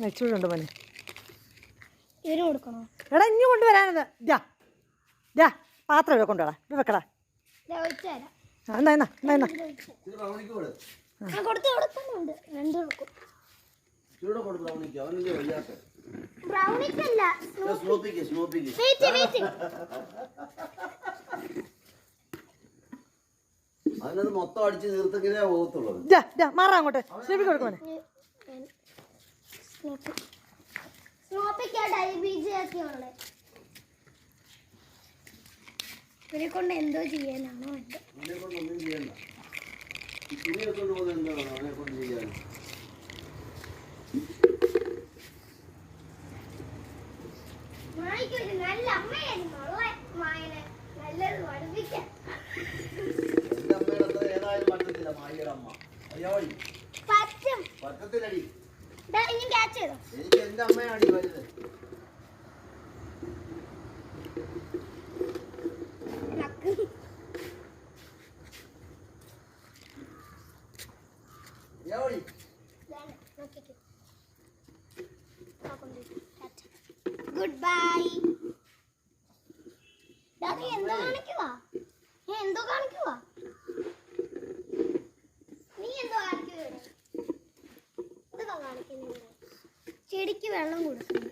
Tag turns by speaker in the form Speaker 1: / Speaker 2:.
Speaker 1: നെച്ചൂടുണ്ട് മോനെ.
Speaker 2: ഇവരും കൊടുക്കണോ?
Speaker 1: എടാ ഇനി കൊണ്ടുവരാനത്. ഇതാ പാത്രം ഇവിടെ കൊണ്ടുവരാ. ഇത് വെക്കടാ. എന്നാ
Speaker 3: അതിനത് മൊത്തം അടിച്ച് തീർത്തെങ്കിലേ പോകത്തുള്ളൂ.
Speaker 1: മാറാ അങ്ങോട്ട്. സ്നൂപ്പി കൊടുക്കുമോനെ.
Speaker 2: ഇവരെ കൊണ്ട് എന്തോ ചെയ്യാനാണോ?
Speaker 3: അവനെ കൊണ്ട് ഒന്നും ചെയ്യണ്ട. ഈ തുണിയൊക്കെ കൊണ്ട് പോകുന്നത് എന്താണ് അവനെ കൊണ്ട് ചെയ്യാൻ?
Speaker 2: നല്ല അമ്മയായിരുന്നു
Speaker 3: എന്റെ അമ്മയുടെ അത്ര ഏതായാലും പറ്റത്തില്ല. മായിയുടെ അമ്മ അയ്യോടി പറ്റത്തില്ലടി. എനിക്ക് എന്റെ അമ്മയാടി വലുത്.
Speaker 2: Good bye. എന്തോ കാണിക്കുവാ? എന്തോ കാണിക്കുവാ? നീ എന്തോ കാണിക്കുവാ? ഇതൊക്കെ കാണിക്കുന്നു. ചെടിക്ക് വെള്ളം കൊടുക്കുന്നു.